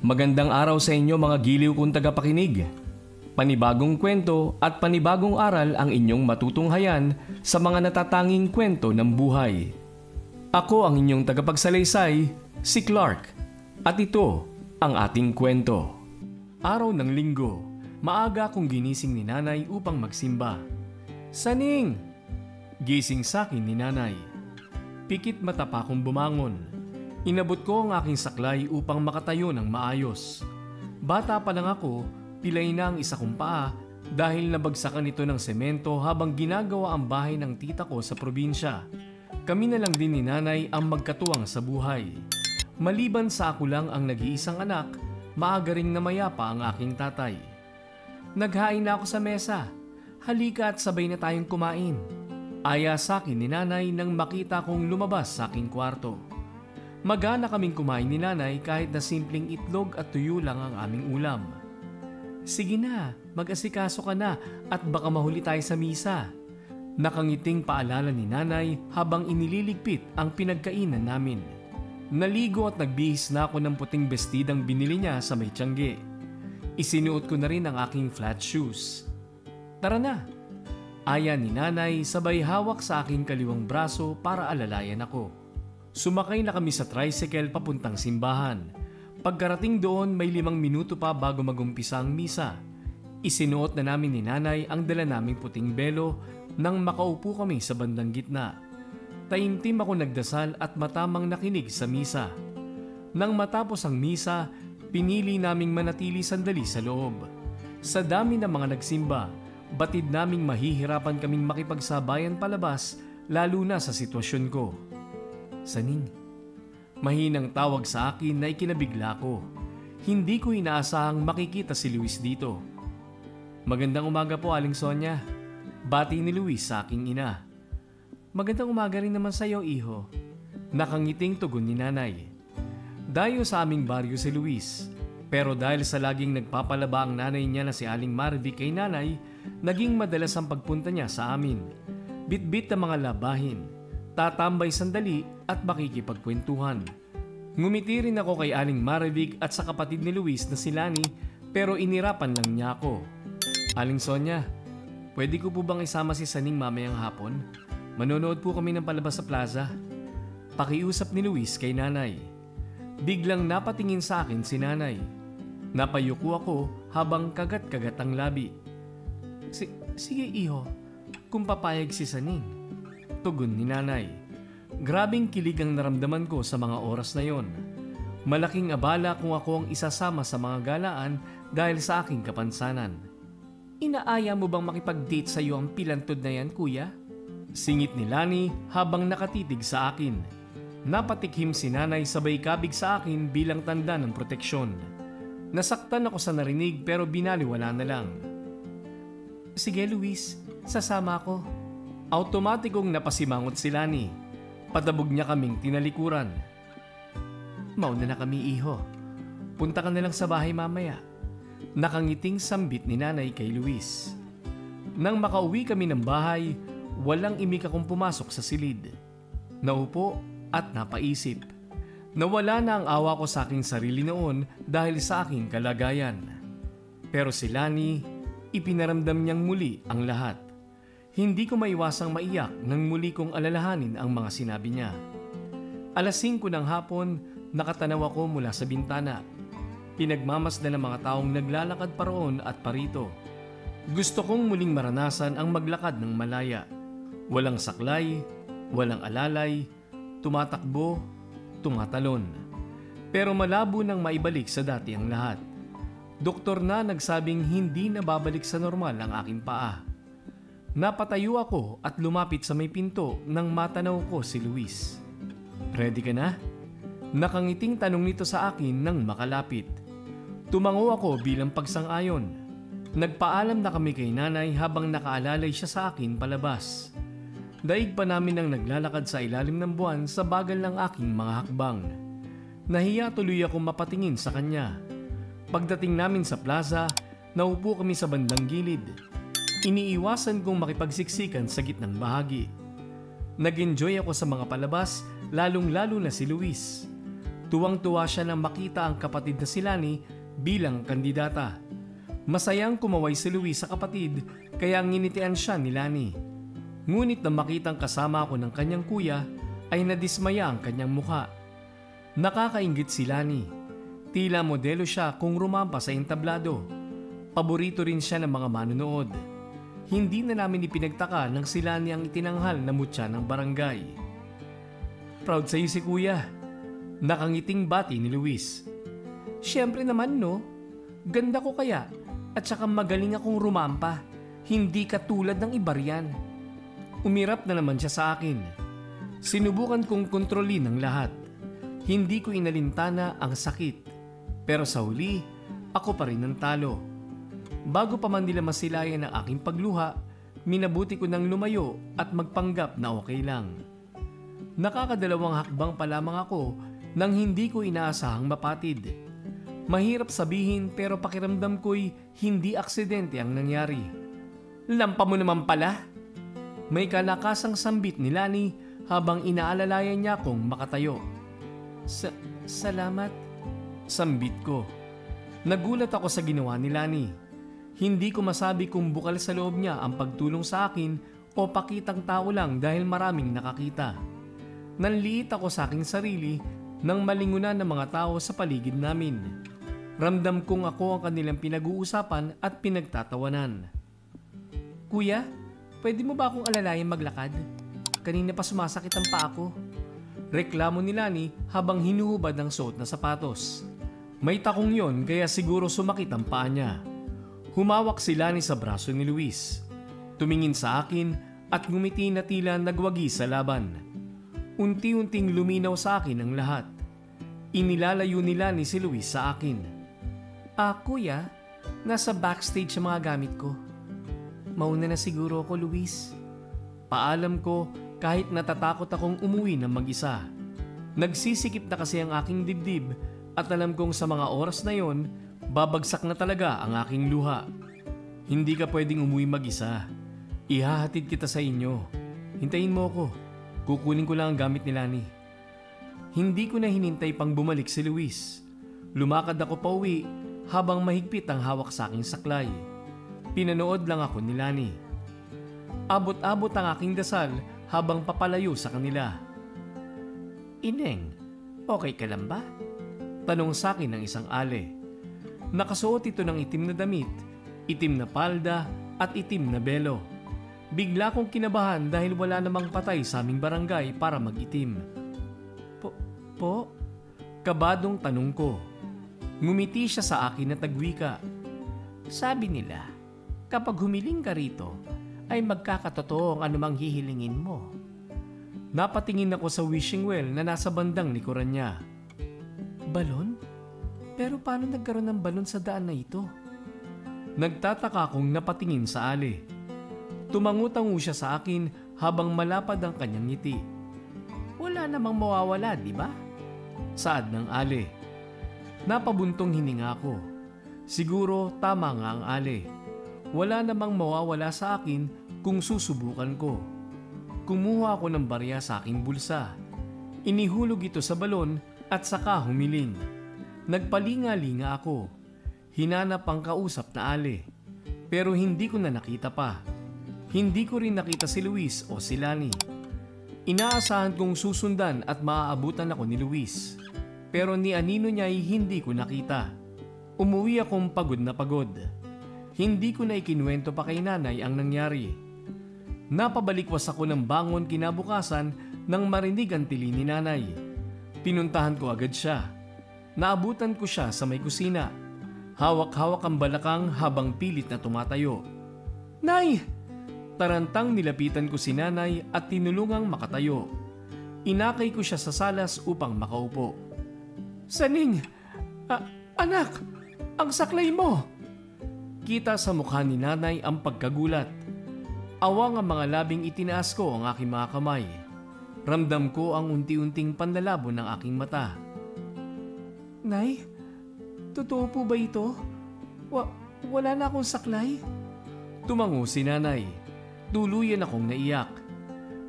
Magandang araw sa inyo mga giliw kong tagapakinig. Panibagong kwento at panibagong aral ang inyong matutunghayan sa mga natatanging kwento ng buhay. Ako ang inyong tagapagsalaysay, si Clark. At ito ang ating kwento. Araw ng linggo, maaga akong ginising ni nanay upang magsimba. Saning! Gising sa akin ni nanay. Pikit mata pa akong bumangon. Inabot ko ang aking saklay upang makatayo ng maayos. Bata pa lang ako, pilay na ang isa kong paa dahil nabagsakan ito ng semento habang ginagawa ang bahay ng tita ko sa probinsya. Kami na lang din ni nanay ang magkatuwang sa buhay. Maliban sa ako lang ang nag-iisang anak, maaga ring namayapa ang aking tatay. Naghain na ako sa mesa. Halika at sabay na tayong kumain. Aya sa akin ni nanay nang makita kong lumabas sa aking kwarto. Magana kaming kumain ni nanay kahit na simpleng itlog at tuyo lang ang aming ulam. Sige na, mag-asikaso ka na at baka mahuli tayo sa misa. Nakangiting paalala ni nanay habang inililigpit ang pinagkainan namin. Naligo at nagbihis na ako ng puting bestidang binili niya sa may tiyangge. Isinuot ko na rin ang aking flat shoes. Tara na! Aya ni nanay sabay hawak sa aking kaliwang braso para alalayan ako. Sumakay na kami sa tricycle papuntang simbahan. Pagkarating doon may 5 minuto pa bago magumpisa ang misa. Isinuot na namin ni nanay ang dala naming puting belo nang makaupo kami sa bandang gitna. Taimtim ako nagdasal at matamang nakinig sa misa. Nang matapos ang misa, pinili naming manatili sandali sa loob. Sa dami ng mga nagsimba, batid naming mahihirapan kaming makipagsabayan palabas lalo na sa sitwasyon ko. Saning, mahinang tawag sa akin na ikinabigla ko. Hindi ko inaasahang makikita si Luis dito. Magandang umaga po, Aling Sonia. Bati ni Luis sa aking ina. Magandang umaga rin naman sa iyo, iho. Nakangiting tugon ni nanay. Dayo sa aming baryo si Luis. Pero dahil sa laging nagpapalaba ang nanay niya na si Aling Marvic kay nanay, naging madalas ang pagpunta niya sa amin. Bitbit ang mga labahin. Tatambay sandali at makikipagkwentuhan. Ngumiti rin ako kay Aling Marvic at sa kapatid ni Luis na si Lani pero inirapan lang niya ako. Aling Sonia, pwede ko po bang isama si Saning mamayang hapon? Manonood po kami ng palabas sa plaza. Pakiusap ni Luis kay nanay. Biglang napatingin sa akin si nanay. Napayuko ako habang kagat-kagat ang labi. Sige iho, kung papayag si Saning. Tugon ni nanay. Grabing kilig ang naramdaman ko sa mga oras na yon. Malaking abala kung ako ang isasama sa mga galaan dahil sa aking kapansanan. Inaaya mo bang makipag-date sa iyo ang pilantod na yan, kuya? Singit ni Lani habang nakatitig sa akin. Napatikhim si nanay sabay kabig sa akin bilang tanda ng proteksyon. Nasaktan ako sa narinig pero binaliwala na lang. Sige Luis, sasama ako. Automatikong napasimangot si Lani. Patabog niya kaming tinalikuran. Mauna na kami iho. Punta ka na lang sa bahay mamaya. Nakangiting sambit ni nanay kay Luis. Nang makauwi kami ng bahay, walang imik akong pumasok sa silid. Naupo at napaisip. Nawala na ang awa ko sa aking sarili noon dahil sa aking kalagayan. Pero si Lani, ipinaramdam niyang muli ang lahat. Hindi ko maiwasang maiyak nang muli kong alalahanin ang mga sinabi niya. 5:00 ng hapon, nakatanaw ako mula sa bintana. Pinagmamasdan ng mga taong naglalakad paroon at parito. Gusto kong muling maranasan ang maglakad ng malaya. Walang saklay, walang alalay, tumatakbo, tumatalon. Pero malabo nang maibalik sa dati ang lahat. Doktor na nagsabing hindi na babalik sa normal ang aking paa. Napatayo ako at lumapit sa may pinto nang matanaw ko si Luis. Ready ka na? Nakangiting tanong nito sa akin nang makalapit. Tumango ako bilang pagsang-ayon. Nagpaalam na kami kay nanay habang nakaalalay siya sa akin palabas. Daig pa namin ang naglalakad sa ilalim ng buwan sa bagal ng aking mga hakbang. Nahiya tuloy akong mapatingin sa kanya. Pagdating namin sa plaza, naupo kami sa bandang gilid. Iniiwasan kong makipagsiksikan sa gitnang bahagi. Nag-enjoy ako sa mga palabas, lalong-lalo na si Luis. Tuwang-tuwa siya nang makita ang kapatid na si Lani bilang kandidata. Masayang kumaway si Luis sa kapatid kaya nginitian siya ni Lani. Ngunit nang makitang kasama ako ng kanyang kuya ay nadismaya ang kanyang mukha. Nakakainggit si Lani. Tila modelo siya kung rumampa sa entablado. Paborito rin siya ng mga manonood. Hindi na namin ipinagtaka nang si Lani ang itinanghal na mutya ng barangay. Proud sa'yo si kuya. Nakangiting bati ni Luis. Siyempre naman no, ganda ko kaya at saka magaling akong rumampa. Hindi katulad ng iba riyan. Umirap na naman siya sa akin. Sinubukan kong kontrolin ang lahat. Hindi ko inalintana ang sakit. Pero sa huli, ako pa rin ang talo. Bago pa man nila masilayan ang aking pagluha, minabuti ko nang lumayo at magpanggap na okay lang. Nakakadalawang hakbang pa lamang ako nang hindi ko inaasahang mapatid. Mahirap sabihin pero pakiramdam ko'y hindi aksidente ang nangyari. Lampa mo naman pala! May kalakasang sambit ni Lani habang inaalalayan niya akong makatayo. Salamat, sambit ko. Nagulat ako sa ginawa ni Lani. Hindi ko masabi kung bukal sa loob niya ang pagtulong sa akin o pakitang tao lang dahil maraming nakakita. Nanliit ako sa aking sarili nang malingunan ng mga tao sa paligid namin. Ramdam kong ako ang kanilang pinag-uusapan at pinagtatawanan. Kuya, pwede mo ba akong alalayan maglakad? Kanina pa sumasakit ang paa ko. Reklamo ni Lani habang hinuhubad ang suot na sapatos. May takong yon kaya siguro sumakit ang paa niya. Humawak si Lani sa braso ni Luis. Tumingin sa akin at ngumiti na tila nagwagi sa laban. Unti-unting luminaw sa akin ang lahat. Inilalayo ni Lani si Luis sa akin. Kuya, nasa backstage ang mga gamit ko. Mauna na siguro ako, Luis. Paalam ko kahit natatakot akong umuwi ng mag-isa. Nagsisikip na kasi ang aking dibdib at alam kong sa mga oras na yon, babagsak na talaga ang aking luha. Hindi ka pwedeng umuwi mag-isa. Ihahatid kita sa inyo. Hintayin mo ako. Kukunin ko lang ang gamit ni Lani. Hindi ko na hinintay pang bumalik si Luis. Lumakad ako pa uwi habang mahigpit ang hawak sa aking saklay. Pinanood lang ako ni Lani. Abot-abot ang aking dasal habang papalayo sa kanila. Ineng, okay ka lang ba? Tanong sa akin ng isang ale. Nakasuot ito ng itim na damit, itim na palda at itim na belo. Bigla kong kinabahan dahil wala namang patay sa aming barangay para mag-itim. Po? Kabadong tanong ko. Ngumiti siya sa akin at nagwika. Sabi nila, kapag humiling ka rito, ay magkakatotoo ang anumang hihilingin mo. Napatingin ako sa wishing well na nasa bandang likuran niya. Balon? Pero paano nagkaroon ng balon sa daan na ito? Nagtataka akong napatingin sa ale. Tumangu-tangu siya sa akin habang malapad ang kanyang ngiti. Wala namang mawawala, di ba? Saad ng ale. Napabuntong hininga ko. Siguro tama nga ang ale. Wala namang mawawala sa akin kung susubukan ko. Kumuha ako ng barya sa aking bulsa. Inihulog ito sa balon at saka humiling. Nagpalinga-linga ako. Hinanap ang kausap na ale. Pero hindi ko na nakita pa. Hindi ko rin nakita si Luis o si Lani. Inaasahan kong susundan at maaabutan ako ni Luis. Pero ni anino niya ay hindi ko nakita. Umuwi akong pagod na pagod. Hindi ko na ikinuwento pa kay nanay ang nangyari. Napabalikwas ako ng bangon kinabukasan nang marinig ang tili ni nanay. Pinuntahan ko agad siya. Naabutan ko siya sa may kusina. Hawak-hawak ang balakang habang pilit na tumatayo. Nay! Tarantang nilapitan ko si nanay at tinulungang makatayo. Inakay ko siya sa salas upang makaupo. Saning! Anak! Ang saklay mo! Kita sa mukha ni nanay ang pagkagulat. Awang ang mga labing itinaas ko ang aking mga kamay. Ramdam ko ang unti-unting panlalabo ng aking mata. Nay, totoo po ba ito? Wala na akong saklay? Tumango si nanay. Tuluyan akong naiyak.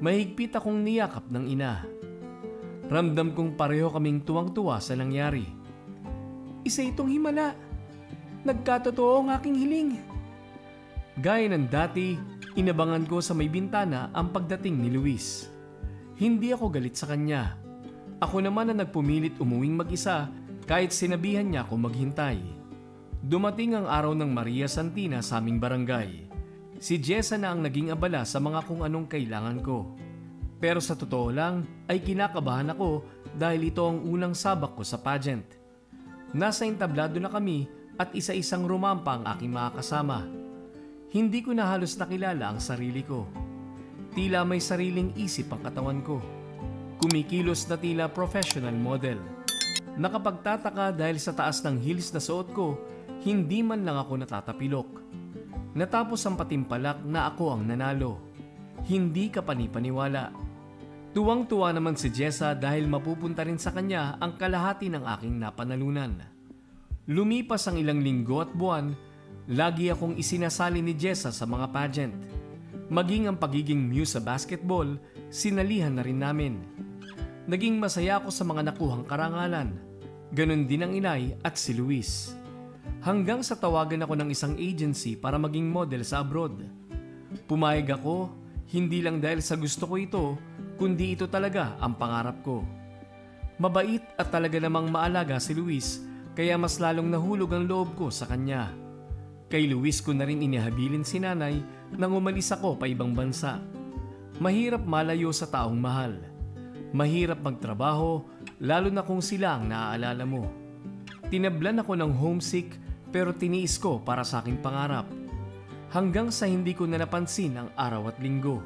Mahigpit akong niyakap ng ina. Ramdam kong pareho kaming tuwang-tuwa sa nangyari. Isa itong himala. Nagkatotoo ang aking hiling. Gaya ng dati, inabangan ko sa may bintana ang pagdating ni Luis. Hindi ako galit sa kanya. Ako naman ang nagpumilit umuwing mag-isa kahit sinabihan niya ako maghintay. Dumating ang araw ng Maria Santina sa aming barangay. Si Jessa na ang naging abala sa mga kung anong kailangan ko. Pero sa totoo lang ay kinakabahan ako dahil ito ang unang sabak ko sa pageant. Nasa entablado na kami at isa-isang rumampa ang aking mga kasama. Hindi ko na halos nakilala ang sarili ko. Tila may sariling isip ang katawan ko. Kumikilos na tila professional model. Nakapagtataka dahil sa taas ng heels na suot ko, hindi man lang ako natatapilok. Natapos ang patimpalak na ako ang nanalo. Hindi ka panipaniwala. Tuwang-tuwa naman si Jessa dahil mapupunta rin sa kanya ang kalahati ng aking napanalunan. Lumipas ang ilang linggo at buwan, lagi akong isinasali ni Jessa sa mga pageant. Maging ang pagiging muse sa basketball, sinalihan na rin namin. Naging masaya ako sa mga nakuhang karangalan. Ganon din ang inay at si Luis. Hanggang sa tawagan ako ng isang agency para maging model sa abroad. Pumayag ako, hindi lang dahil sa gusto ko ito, kundi ito talaga ang pangarap ko. Mabait at talaga namang maalaga si Luis, kaya mas lalong nahulog ang loob ko sa kanya. Kay Luis ko na rin inihabilin si nanay nang umalis ako pa ibang bansa. Mahirap malayo sa taong mahal. Mahirap magtrabaho, lalo na kung sila ang naaalala mo. Tinablan ako ng homesick pero tiniis ko para sa aking pangarap. Hanggang sa hindi ko na napansin ang araw at linggo.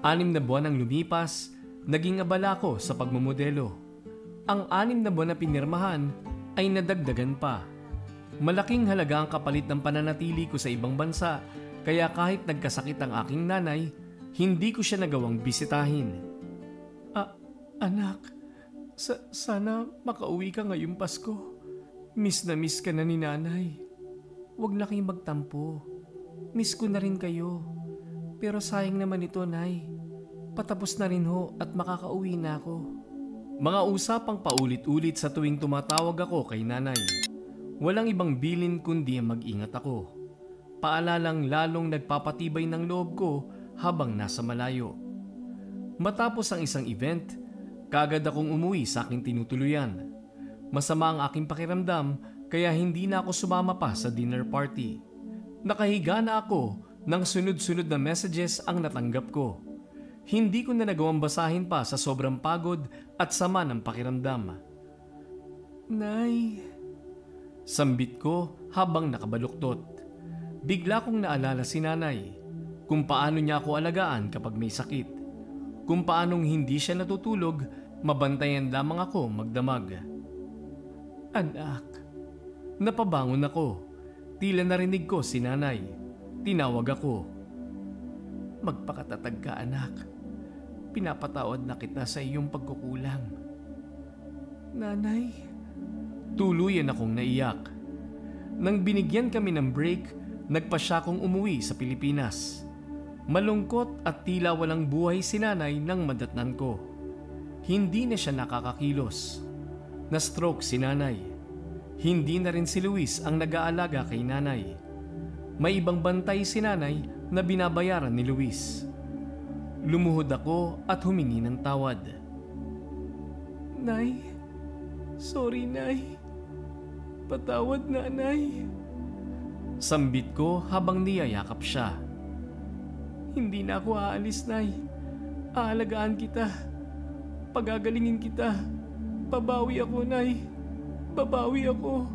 6 na buwan ang lumipas, naging abala ko sa pagmamodelo. Ang 6 na buwan na pinirmahan ay nadagdagan pa. Malaking halaga ang kapalit ng pananatili ko sa ibang bansa, kaya kahit nagkasakit ang aking nanay, hindi ko siya nagawang bisitahin. Anak, sana makauwi ka ngayong Pasko. Miss na miss ka na ni nanay. Huwag na kayong magtampo. Miss ko na rin kayo. Pero sayang naman ito, Nay. Patapos na rin ho at makakauwi na ako. Mga usapang paulit-ulit sa tuwing tumatawag ako kay nanay. Walang ibang bilin kundi mag-ingat ako. Paalalang lalong nagpapatibay ng loob ko habang nasa malayo. Matapos ang isang event, kagad akong umuwi sa aking tinutuluyan. Masama ang aking pakiramdam kaya hindi na ako sumama pa sa dinner party. Nakahiga na ako nang sunod-sunod na messages ang natanggap ko. Hindi ko na nagawang basahin pa sa sobrang pagod at sama ng pakiramdam. Nay, sambit ko habang nakabaluktot. Bigla kong naalala si nanay, kung paano niya ako alagaan kapag may sakit. Kung paanong hindi siya natutulog, mabantayan lamang ako magdamag. Anak, napabangon ako. Tila narinig ko si nanay. Tinawag ako. Magpakatatag ka, anak. Pinapatawad na kita sa iyong pagkukulang. Nanay? Tuluyan akong naiyak. Nang binigyan kami ng break, nagpa siya kong umuwi sa Pilipinas. Malungkot at tila walang buhay si nanay nang madatnan ko. Hindi na siya nakakakilos. Na-stroke si nanay. Hindi na rin si Luis ang nag-aalaga kay nanay. May ibang bantay si nanay na binabayaran ni Luis. Lumuhod ako at humingi ng tawad. Nay, sorry nay. Patawad na, nay. Sambit ko habang niyayakap siya. Hindi na ako aalis, nay. Aalagaan kita. Pagagalingin kita. Babawi ako, nay. Babawi ako.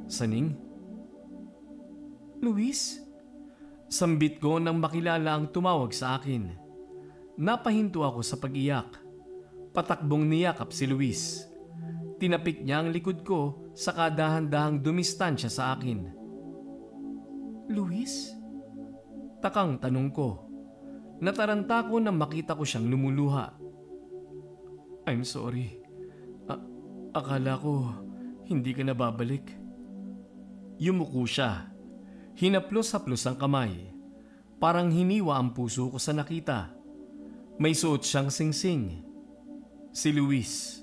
Saning? Luis? Sambit ko nang makilala ang tumawag sa akin. Napahinto ako sa pag-iyak. Patakbong niyakap si Luis. Tinapik niya ang likod ko sa kadahan-dahang dumistansya sa akin. Luis? Takang tanong ko. Nataranta ko nang makita ko siyang lumuluha. I'm sorry. Akala ko hindi ka na babalik. Yumuko siya. Hinaplos-haplos ang kamay. Parang hiniwa ang puso ko sa nakita. May suot siyang singsing. Si Luis.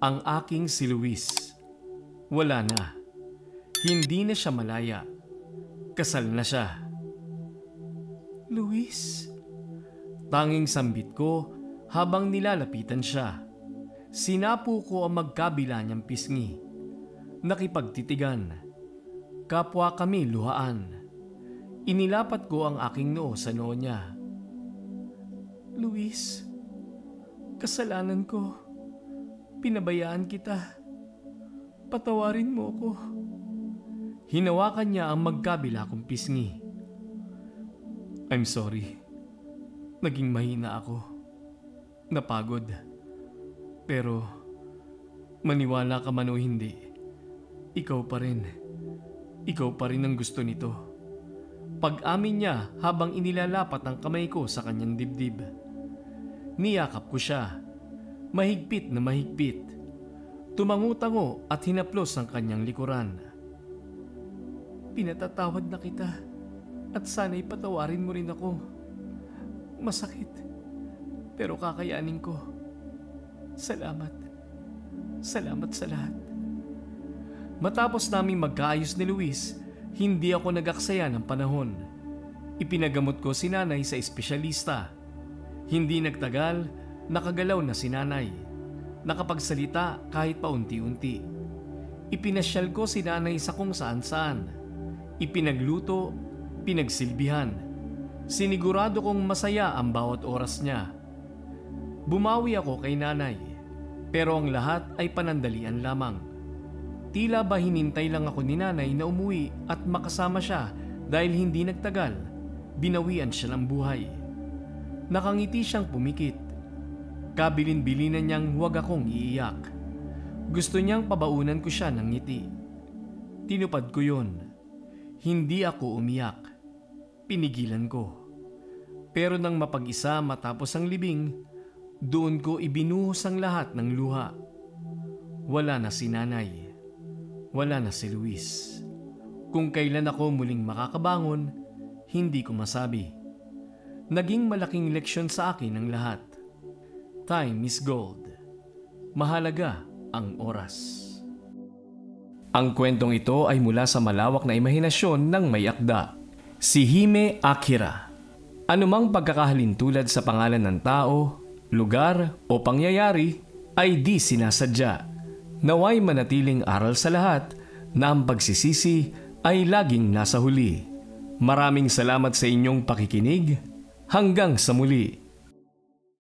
Ang aking si Luis. Wala na. Hindi na siya malaya. Kasal na siya. Luis? Tanging sambit ko habang nilalapitan siya. Sinapo ko ang magkabila niyang pisngi. Nakipagtitigan. Kapwa kami luhaan. Inilapat ko ang aking noo sa noo niya. Luis, kasalanan ko. Pinabayaan kita. Patawarin mo ko. Hinawakan niya ang magkabila kong pisngi. I'm sorry. Naging mahina ako. Napagod. Pero maniwala ka man o hindi, ikaw pa rin. Ikaw pa rin ang gusto nito. Pag-amin niya habang inilalapat ang kamay ko sa kanyang dibdib. Niyakap ko siya. Mahigpit na mahigpit. Tumango-tango at hinaplos ang kanyang likuran. Pinatatawad na kita at sana'y patawarin mo rin ako. Masakit, pero kakayanin ko. Salamat. Salamat sa lahat. Matapos naming magkaayos ni Luis, hindi ako nag-aksaya ng panahon. Ipinagamot ko si nanay sa espesyalista. Hindi nagtagal, nakagalaw na si nanay. Nakapagsalita kahit paunti-unti. Ipinasyal ko si nanay sa kung saan-saan. Ipinagluto, pinagsilbihan. Sinigurado kong masaya ang bawat oras niya. Bumawi ako kay nanay, pero ang lahat ay panandalian lamang. Tila ba hinintay lang ako ni nanay na umuwi at makasama siya dahil hindi nagtagal, binawian siya ng buhay. Nakangiti siyang pumikit. Kabilin-bilinan niyang huwag akong iiyak. Gusto niyang pabaunan ko siya ng ngiti. Tinupad ko yun. Hindi ako umiyak. Pinigilan ko. Pero nang mapag-isa matapos ang libing, doon ko ibinuhos ang lahat ng luha. Wala na si nanay. Wala na si Luis. Kung kailan ako muling makakabangon, hindi ko masabi. Naging malaking leksyon sa akin ang lahat. Time is gold. Mahalaga ang oras. Ang kwentong ito ay mula sa malawak na imahinasyon ng may akda, si Hime Akira. Anumang pagkakahalintulad sa pangalan ng tao, lugar o pangyayari ay di sinasadya. Naway manatiling aral sa lahat na ang pagsisisi ay laging nasa huli. Maraming salamat sa inyong pakikinig. Hanggang sa muli.